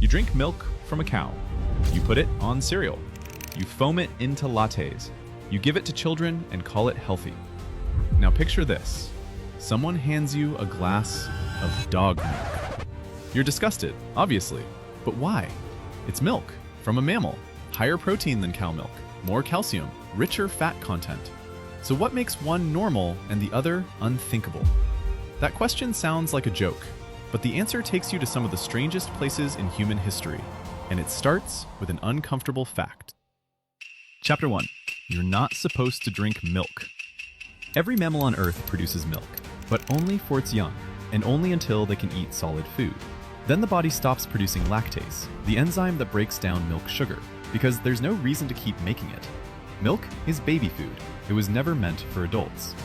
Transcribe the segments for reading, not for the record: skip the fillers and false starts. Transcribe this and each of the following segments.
You drink milk from a cow. You put it on cereal. You foam it into lattes. You give it to children and call it healthy. Now picture this. Someone hands you a glass of dog milk. You're disgusted, obviously. But why? It's milk from a mammal. Higher protein than cow milk, more calcium, richer fat content. So what makes one normal and the other unthinkable? That question sounds like a joke, but the answer takes you to some of the strangest places in human history, and it starts with an uncomfortable fact. Chapter 1. You're not supposed to drink milk. Every mammal on Earth produces milk, but only for its young, and only until they can eat solid food. Then the body stops producing lactase, the enzyme that breaks down milk sugar, because there's no reason to keep making it. Milk is baby food. It was never meant for adults.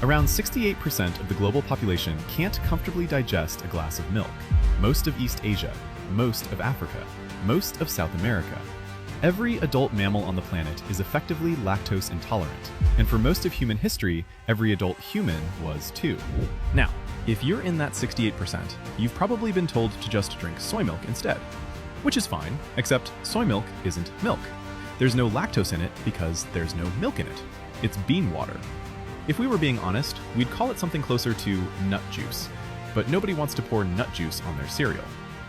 Around 68% of the global population can't comfortably digest a glass of milk. Most of East Asia, most of Africa, most of South America. Every adult mammal on the planet is effectively lactose intolerant, and for most of human history, every adult human was too. Now, if you're in that 68%, you've probably been told to just drink soy milk instead, which is fine, except soy milk isn't milk. There's no lactose in it because there's no milk in it. It's bean water. If we were being honest, we'd call it something closer to nut juice, but nobody wants to pour nut juice on their cereal.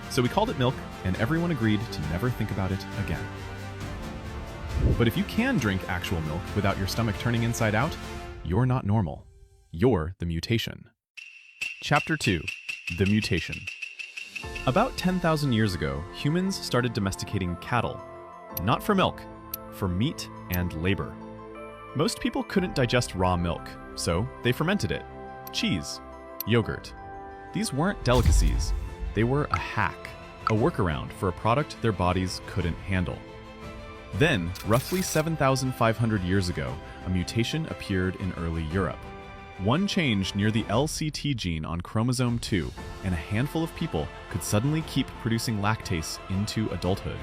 So we called it milk, and everyone agreed to never think about it again. But if you can drink actual milk without your stomach turning inside out, you're not normal. You're the mutation. Chapter 2. The Mutation. About 10,000 years ago, humans started domesticating cattle. Not for milk, for meat and labor. Most people couldn't digest raw milk, so they fermented it. Cheese, yogurt. These weren't delicacies. They were a hack, a workaround for a product their bodies couldn't handle. Then, roughly 7,500 years ago, a mutation appeared in early Europe. One change near the LCT gene on chromosome 2, and a handful of people could suddenly keep producing lactase into adulthood.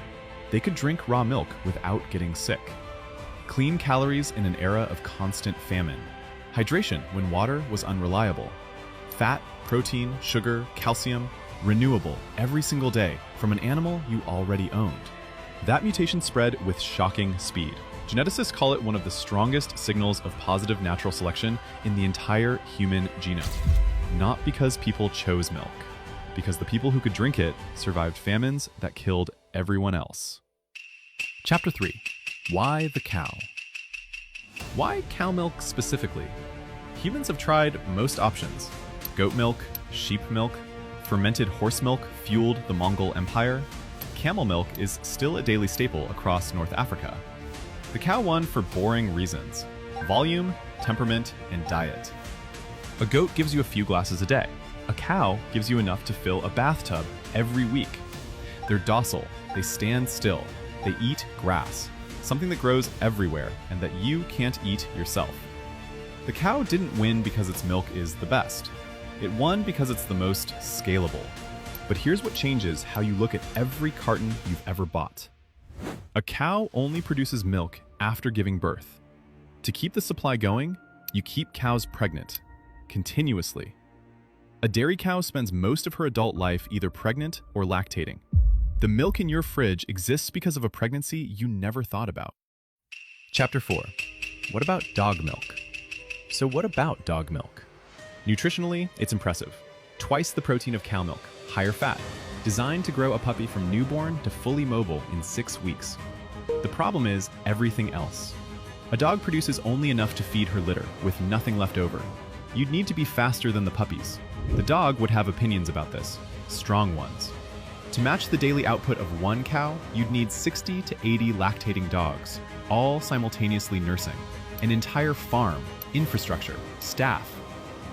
They could drink raw milk without getting sick. Clean calories in an era of constant famine. Hydration when water was unreliable. Fat, protein, sugar, calcium, renewable every single day from an animal you already owned. That mutation spread with shocking speed. Geneticists call it one of the strongest signals of positive natural selection in the entire human genome. Not because people chose milk, because the people who could drink it survived famines that killed everyone else. Chapter 3. Why the cow? Why cow milk specifically? Humans have tried most options. Goat milk, sheep milk, fermented horse milk fueled the Mongol Empire. Camel milk is still a daily staple across North Africa. The cow won for boring reasons: volume, temperament, and diet. A goat gives you a few glasses a day. A cow gives you enough to fill a bathtub every week. They're docile, they stand still, they eat grass, something that grows everywhere and that you can't eat yourself. The cow didn't win because its milk is the best. It won because it's the most scalable. But here's what changes how you look at every carton you've ever bought. A cow only produces milk after giving birth. To keep the supply going, you keep cows pregnant, continuously. A dairy cow spends most of her adult life either pregnant or lactating. The milk in your fridge exists because of a pregnancy you never thought about. Chapter 4. What about dog milk? So what about dog milk? Nutritionally, it's impressive. Twice the protein of cow milk, higher fat, designed to grow a puppy from newborn to fully mobile in 6 weeks. The problem is everything else. A dog produces only enough to feed her litter, with nothing left over. You'd need to be faster than the puppies. The dog would have opinions about this, strong ones. To match the daily output of one cow, you'd need 60 to 80 lactating dogs, all simultaneously nursing, an entire farm, infrastructure, staff.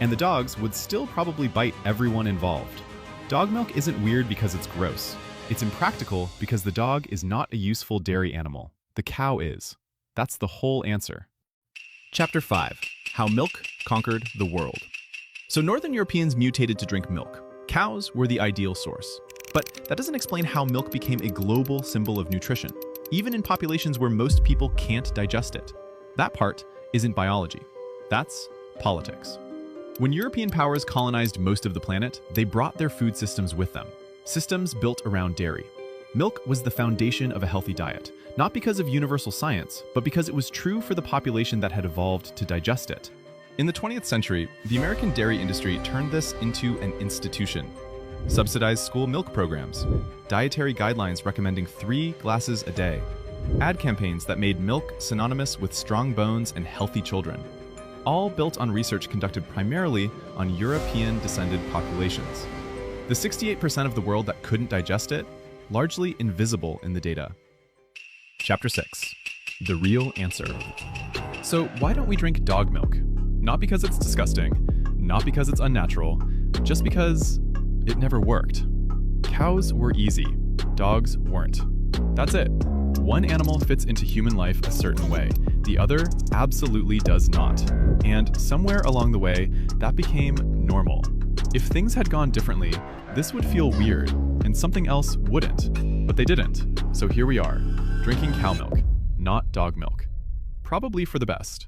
And the dogs would still probably bite everyone involved. Dog milk isn't weird because it's gross. It's impractical because the dog is not a useful dairy animal. The cow is. That's the whole answer. Chapter 5. How milk conquered the world. So Northern Europeans mutated to drink milk. Cows were the ideal source. But that doesn't explain how milk became a global symbol of nutrition, even in populations where most people can't digest it. That part isn't biology. That's politics. When European powers colonized most of the planet, they brought their food systems with them. Systems built around dairy. Milk was the foundation of a healthy diet, not because of universal science, but because it was true for the population that had evolved to digest it. In the 20th century, the American dairy industry turned this into an institution. Subsidized school milk programs, dietary guidelines recommending 3 glasses a day, ad campaigns that made milk synonymous with strong bones and healthy children, all built on research conducted primarily on European-descended populations. The 68% of the world that couldn't digest it, largely invisible in the data. Chapter 6. The real answer. So why don't we drink dog milk? Not because it's disgusting, not because it's unnatural, just because it never worked. Cows were easy, dogs weren't. That's it. One animal fits into human life a certain way, the other absolutely does not. And somewhere along the way, that became normal. If things had gone differently, this would feel weird, and something else wouldn't. But they didn't. So here we are, drinking cow milk, not dog milk. Probably for the best.